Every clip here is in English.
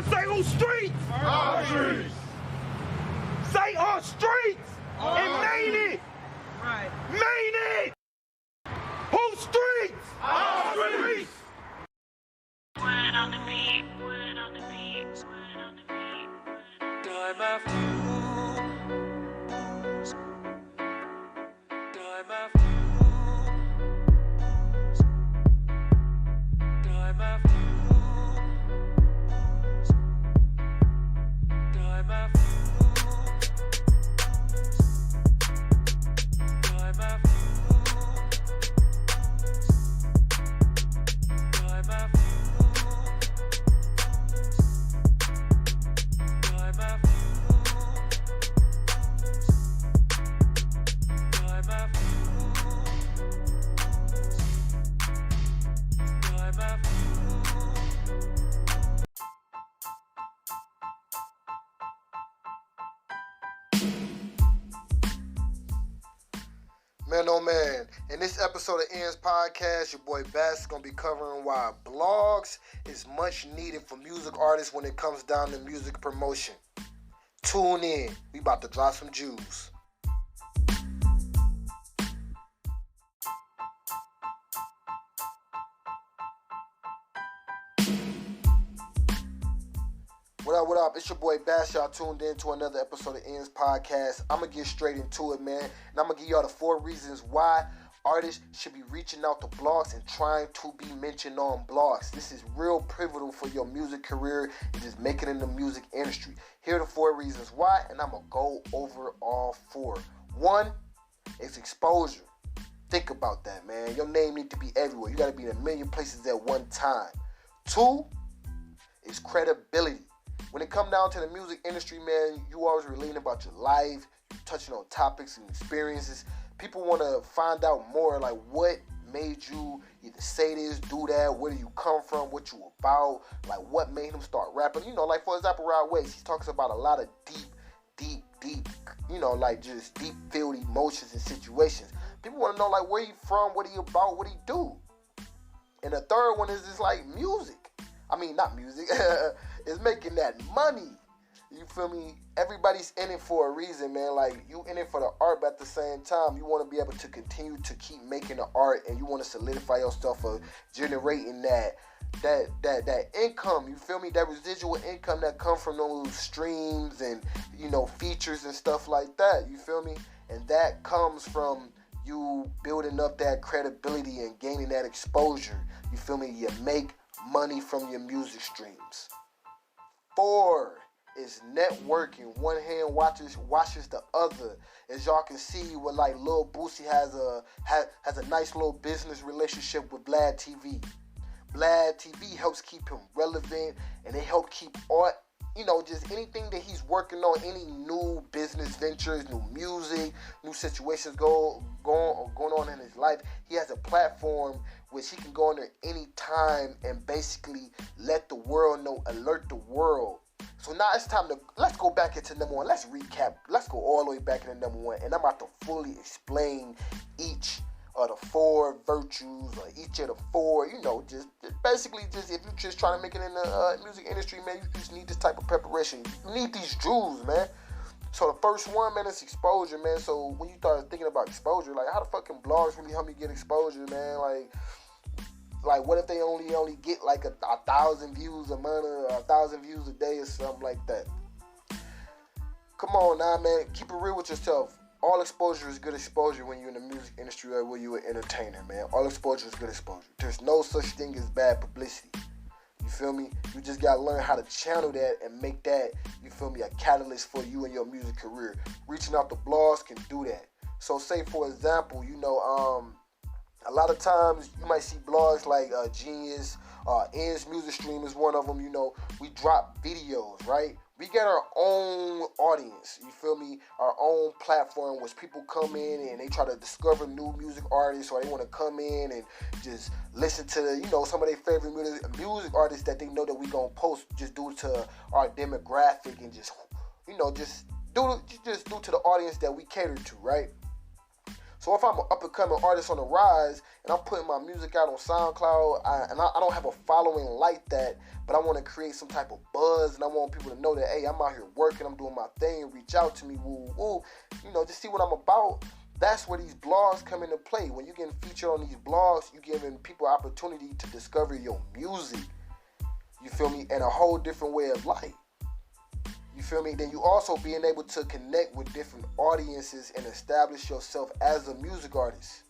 Say on streets. Our streets. Say on streets. And main it. Right. Main it. Whose streets? Our streets. Word on the beat, word on the beat, word on the beat. Time after time after time after time after time after time after Man, oh man, in this episode of Ian's podcast, your boy Bazz is going to be covering why blogs is much needed for music artists when it comes down to music promotion. Tune in. We about to drop some jewels. What up? It's your boy Bash. Y'all tuned in to another episode of Ian's podcast. I'm going to get straight into it, man. And I'm going to give y'all the 4 reasons why artists should be reaching out to blogs and trying to be mentioned on blogs. This is real pivotal for your music career and just making it in the music industry. Here are the 4 reasons why, and I'm going to go over all 4. 1 is exposure. Think about that, man. Your name needs to be everywhere. You got to be in a million places at one time. 2 is credibility. When it comes down to the music industry, man, you always relating about your life, touching on topics and experiences. People want to find out more, like what made you either say this, do that, where do you come from, what you about, like what made him start rapping. You know, like for example, Rod Waves, he talks about a lot of deep, you know, like just deep-filled emotions and situations. People want to know like where he from, what he about, what he do. And the third one is just like music. I mean, not music. It's making that money. You feel me? Everybody's in it for a reason, man. Like, you in it for the art, but at the same time, you want to be able to continue to keep making the art, and you want to solidify yourself for generating that income. You feel me? That residual income that comes from those streams and, you know, features and stuff like that. You feel me? And that comes from you building up that credibility and gaining that exposure. You feel me? You make money from your music streams. 4 is networking. One hand washes the other. As y'all can see, with like Lil Boosie has a nice little business relationship with Vlad TV. Vlad TV helps keep him relevant, and they help keep art. You know, just anything that he's working on, any new business ventures, new music, new situations going on in his life. He has a platform which he can go on there anytime and basically let the world know, alert the world. So now it's time to, let's go back into number 1. Let's recap. Let's go all the way back into number 1. And I'm about to fully explain each of the 4 virtues or each of the 4, you know, just basically just if you're just trying to make it in the music industry, man, you just need this type of preparation. You need these jewels, man. So the first one, man, is exposure, man. So when you start thinking about exposure, like how the fucking blogs really help me get exposure, man? Like what if they only get like a 1,000 views a month or 1,000 views a day or something like that? Come on now, man. Keep it real with yourself. All exposure is good exposure when you're in the music industry or when you're an entertainer, man. All exposure is good exposure. There's no such thing as bad publicity. You feel me? You just gotta learn how to channel that and make that, you feel me, a catalyst for you and your music career. Reaching out to blogs can do that. So say for example, you know, a lot of times you might see blogs like Genius, Ian's Music Stream is one of them. You know, we drop videos, right? We get our own audience, you feel me? Our own platform, which people come in and they try to discover new music artists, or they want to come in and just listen to, you know, some of their favorite music artists that they know that we gonna post just due to our demographic and just, you know, just due to the audience that we cater to, right? So if I'm an up-and-coming artist on the rise and I'm putting my music out on SoundCloud, I don't have a following like that, but I want to create some type of buzz and I want people to know that, hey, I'm out here working, I'm doing my thing, reach out to me, woo, woo, just see what I'm about. That's where these blogs come into play. When you're getting featured on these blogs, you're giving people opportunity to discover your music. You feel me? And a whole different way of life. You feel me? Then you also being able to connect with different audiences and establish yourself as a music artist.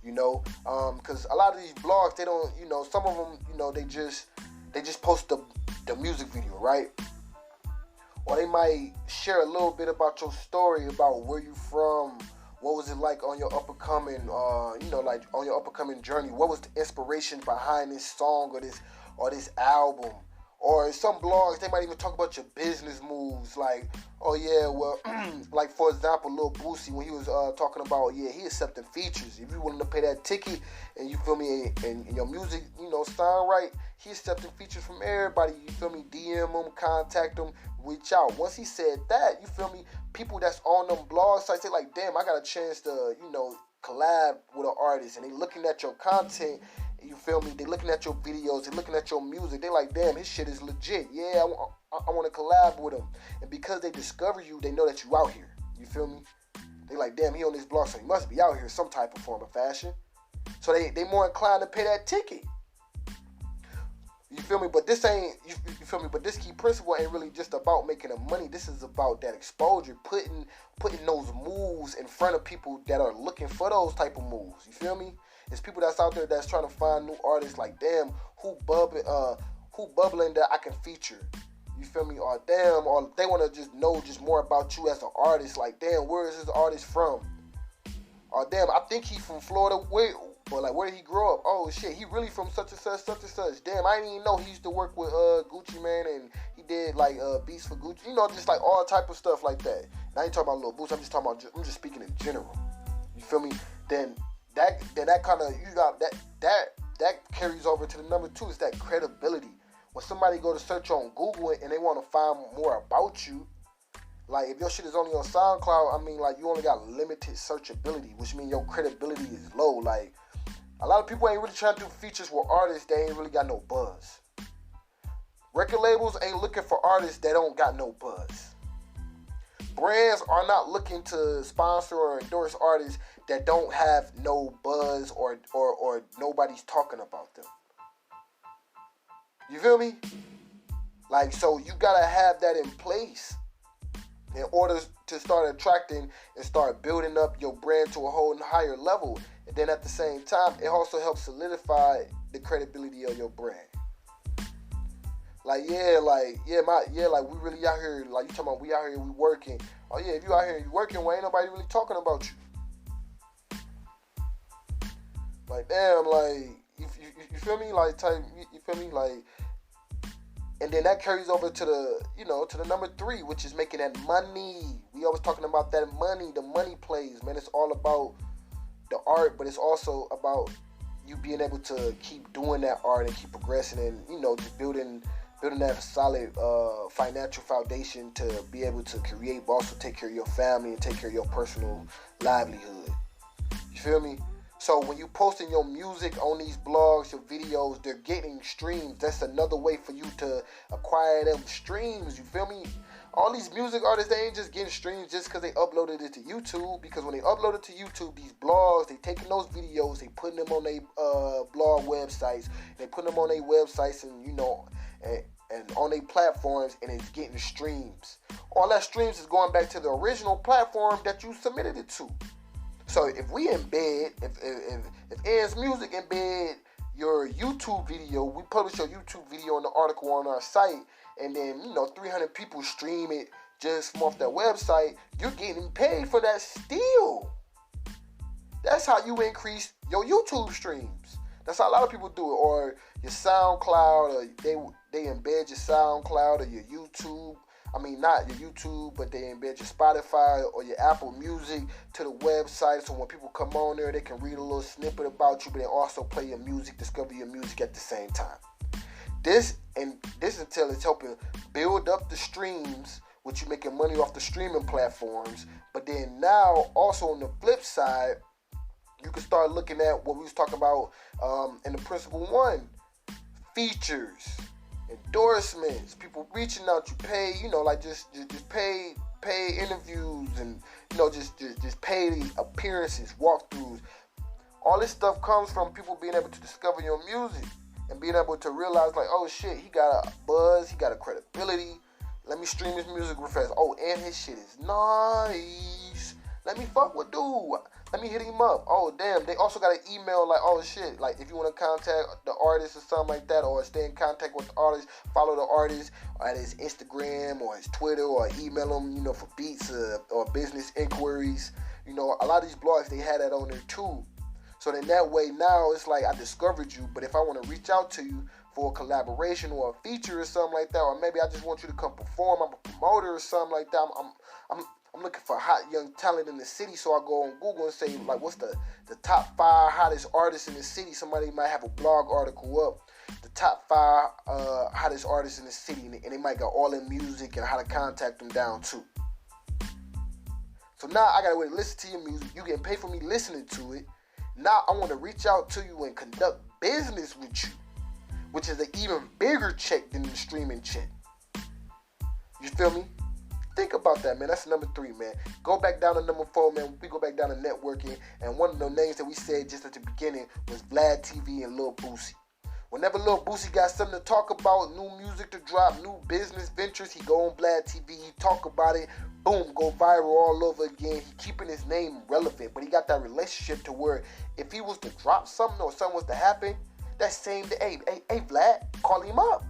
Because a lot of these blogs, they don't, some of them, they just post the music video, right? Or they might share a little bit about your story, about where you from, what was it like on your up-and-coming, like on your up-and-coming journey? What was the inspiration behind this song or this album? Or some blogs, they might even talk about your business moves. Like, oh yeah, well, like for example, Lil Boosie, when he was talking about, he accepting features. If you willing to pay that ticket and you feel me, and your music, sound right, he accepting features from everybody. You feel me? DM them, contact them, reach out. Once he said that, you feel me? People that's on them blog sites, they like, damn, I got a chance to, collab with an artist, and they looking at your content. You feel me? They looking at your videos. They looking at your music. They like, damn, his shit is legit. Yeah, I want to collab with him. And because they discover you, they know that you out here. You feel me? They like, damn, he on this blog, so he must be out here some type of form of fashion. So they more inclined to pay that ticket. You feel me? But this ain't, you feel me? But this key principle ain't really just about making the money. This is about that exposure, putting those moves in front of people that are looking for those type of moves. You feel me? It's people that's out there that's trying to find new artists. Like, damn, who bubbling that I can feature? You feel me? Or damn, or they want to just know just more about you as an artist. Like, damn, where is this artist from? Or damn, I think he from Florida. Where did he grow up? Oh shit, he really from such and such, such and such. Damn, I didn't even know he used to work with Gucci Mane, and he did like beats for Gucci. Just like all type of stuff like that. And I ain't talking about Lil Boots. I'm just speaking in general. You feel me? Then that kind of, you got that carries over to the number 2. Is that credibility. When somebody go to search on Google and they want to find more about you, like if your shit is only on SoundCloud, I mean, like you only got limited searchability, which means your credibility is low. Like a lot of people ain't really trying to do features with artists that ain't really got no buzz. Record labels ain't looking for artists that don't got no buzz. Brands are not looking to sponsor or endorse artists that don't have no buzz or nobody's talking about them. You feel me? Like, so you gotta have that in place in order to start attracting and start building up your brand to a whole higher level. And then at the same time, it also helps solidify the credibility of your brand. Like, we really out here, like, you talking about we out here, we working. Oh, yeah, if you out here, you working, well, ain't nobody really talking about you. Like, damn, like, you feel me? Like, you feel me? Like, and then that carries over to the number 3, which is making that money. We always talking about that money, the money plays, man. It's all about the art, but it's also about you being able to keep doing that art and keep progressing and, just building that solid financial foundation to be able to create, but also take care of your family and take care of your personal livelihood. You feel me? So when you posting your music on these blogs, your videos, they're getting streams. That's another way for you to acquire them streams. You feel me? All these music artists, they ain't just getting streams just because they uploaded it to YouTube. Because when they upload it to YouTube, these blogs, they taking those videos, they putting them on their blog websites. They putting them on their websites and, and on their platforms, and it's getting streams. All that streams is going back to the original platform that you submitted it to. So if we embed, if Ann's Music embed your YouTube video, we publish your YouTube video in the article on our site, and then 300 people stream it just from off that website, you're getting paid for that still. That's how you increase your YouTube streams. That's how a lot of people do it. Or your SoundCloud, or they embed your SoundCloud or your YouTube. I mean, not your YouTube, but they embed your Spotify or your Apple Music to the website. So when people come on there, they can read a little snippet about you, but they also play your music, discover your music at the same time. This until it's helping build up the streams, which you're making money off the streaming platforms. But then now, also on the flip side, you can start looking at what we was talking about in the principle one, features, endorsements, people reaching out, you pay, like just pay interviews and, just pay appearances, walkthroughs. All this stuff comes from people being able to discover your music and being able to realize, like, oh shit, he got a buzz, he got a credibility. Let me stream his music real fast. Oh, and his shit is nice. Let me fuck with dude. Let me hit him up. Oh, damn. They also got an email like, oh, shit. Like, if you want to contact the artist or something like that, or stay in contact with the artist, follow the artist at his Instagram or his Twitter, or email him, for beats or business inquiries. A lot of these blogs, they had that on there too. So then that way now it's like I discovered you, but if I want to reach out to you for a collaboration or a feature or something like that, or maybe I just want you to come perform, I'm a promoter or something like that, I'm looking for hot young talent in the city, so I go on Google and say, like, what's the top 5 hottest artists in the city? Somebody might have a blog article up, the top 5 hottest artists in the city, and they might got all in music and how to contact them down too. So now I gotta wait to listen to your music. You getting paid for me listening to it. Now I want to reach out to you and conduct business with you, which is an even bigger check than the streaming check. You feel me? Think about that, man. That's number 3, man. Go back down to number 4, man. We go back down to networking, and one of the names that we said just at the beginning was Vlad TV and Lil Boosie. Whenever Lil Boosie got something to talk about, new music to drop, new business ventures, he go on Vlad TV, he talk about it, boom, go viral all over again. He keeping his name relevant, but he got that relationship to where if he was to drop something or something was to happen, that same day, hey Vlad, call him up.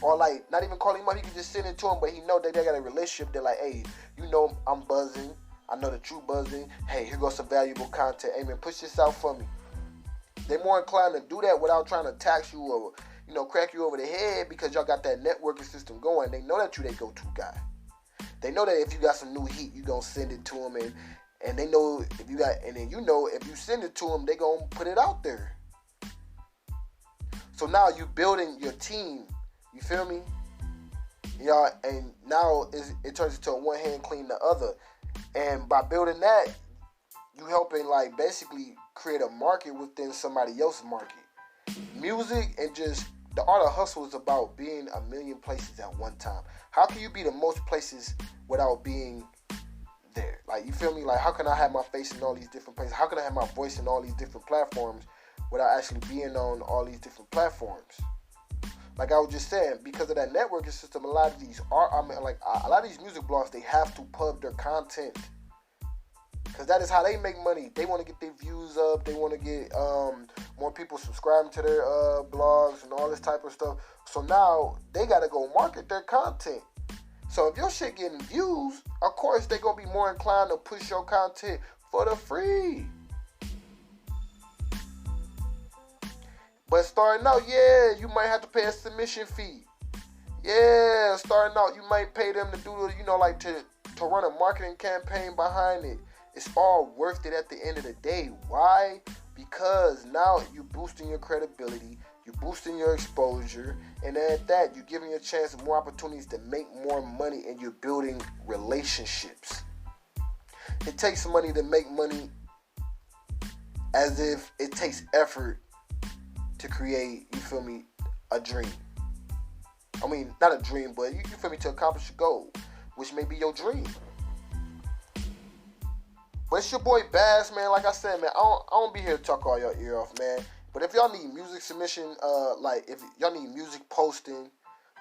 Or like, not even call him up, he can just send it to him, but he know that they got a relationship. They're like, hey, I'm buzzing. I know that you buzzing. Hey, here goes some valuable content. Hey man, push this out for me. They're more inclined to do that without trying to tax you or, crack you over the head because y'all got that networking system going. They know that you they go-to guy. They know that if you got some new heat, you gonna send it to them, and they know if you got, and then if you send it to them, they gonna put it out there. So now you building your team. You feel me? And now it turns into a one hand clean the other, and by building that, you helping like basically create a market within somebody else's market. Music and just the art of hustle is about being a million places at one time. How can you be the most places without being there? Like, you feel me? Like, how can I have my face in all these different places? How can I have my voice in all these different platforms without actually being on all these different platforms? Like I was just saying, because of that networking system, a lot of these music blogs, they have to pub their content. Because that is how they make money. They want to get their views up. They want to get more people subscribing to their blogs and all this type of stuff. So now they got to go market their content. So if your shit getting views, of course they going to be more inclined to push your content for the free. But starting out, yeah, you might have to pay a submission fee. Yeah, starting out, you might pay them to do, to run a marketing campaign behind it. It's all worth it at the end of the day. Why? Because now you're boosting your credibility, you're boosting your exposure, and then at that, you're giving your chance more opportunities to make more money, and you're building relationships. It takes money to make money, as if it takes effort to create, you feel me, a dream. I mean, not a dream, but you feel me, to accomplish a goal, which may be your dream. But it's your boy Bazz, man. Like I said, man, I don't be here to talk all your ear off, man. But if y'all need music submission, if y'all need music posting,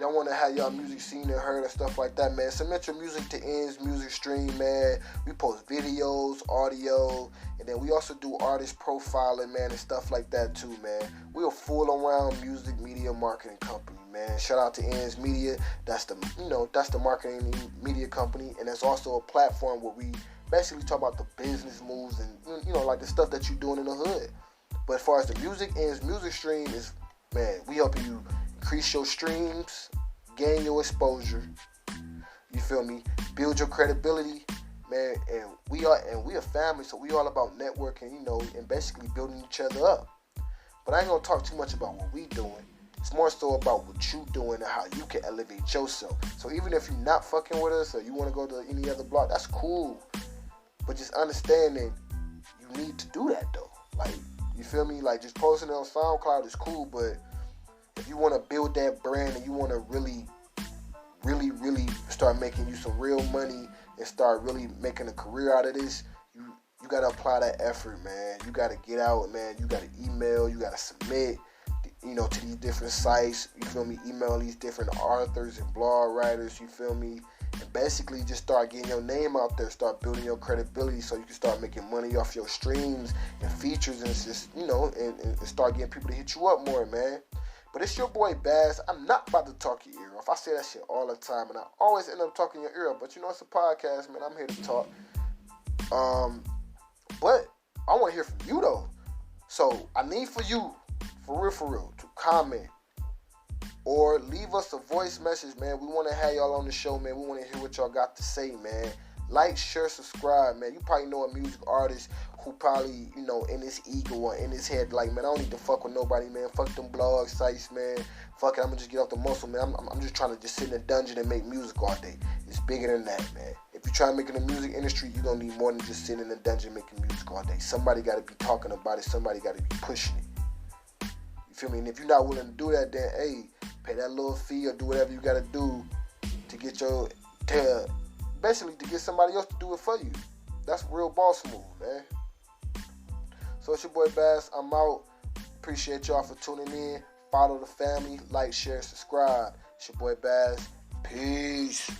y'all want to have y'all music seen and heard and stuff like that, man, submit your music to Ends Music Stream, man. We post videos, audio, and then we also do artist profiling, man, and stuff like that too, man. We're a full-around music media marketing company, man. Shout out to Ends Media. That's the marketing media company, and it's also a platform where we basically talk about the business moves and, like the stuff that you're doing in the hood. But as far as the music, Ends Music Stream is, man, we helping you increase your streams, gain your exposure, you feel me, build your credibility, man, and we a family, so we all about networking, and basically building each other up. But I ain't gonna talk too much about what we doing. It's more so about what you doing and how you can elevate yourself. So even if you're not fucking with us or you want to go to any other block, that's cool. But just understanding you need to do that though. Like, you feel me? Like, just posting it on SoundCloud is cool, but if you want to build that brand and you want to really start making you some real money and start really making a career out of this, you got to apply that effort, man. You got to get out, man. You got to email. You got to submit, to these different sites. You feel me? Email these different authors and blog writers. You feel me? And basically just start getting your name out there. Start building your credibility so you can start making money off your streams and features and just, and start getting people to hit you up more, man. But it's your boy Bazz. I'm not about to talk your ear off. I say that shit all the time, and I always end up talking your ear off. But it's a podcast, man. I'm here to talk. But I want to hear from you, though. So I need for you, for real, to comment or leave us a voice message, man. We want to have y'all on the show, man. We want to hear what y'all got to say, man. Like, share, subscribe, man. You probably know a music artist who probably, in his ego or in his head, like, man, I don't need to fuck with nobody, man. Fuck them blog sites, man. Fuck it, I'm going to just get off the muscle, man. I'm just trying to just sit in a dungeon and make music all day. It's bigger than that, man. If you try to make it in the music industry, you're going to need more than just sitting in a dungeon making music all day. Somebody got to be talking about it. Somebody got to be pushing it. You feel me? And if you're not willing to do that, then, hey, pay that little fee or do whatever you got to do to get basically to get somebody else to do it for you. That's real boss move, man. So it's your boy Bazz. I'm out. Appreciate y'all for tuning in. Follow the family. Like, share, subscribe. It's your boy Bazz. Peace.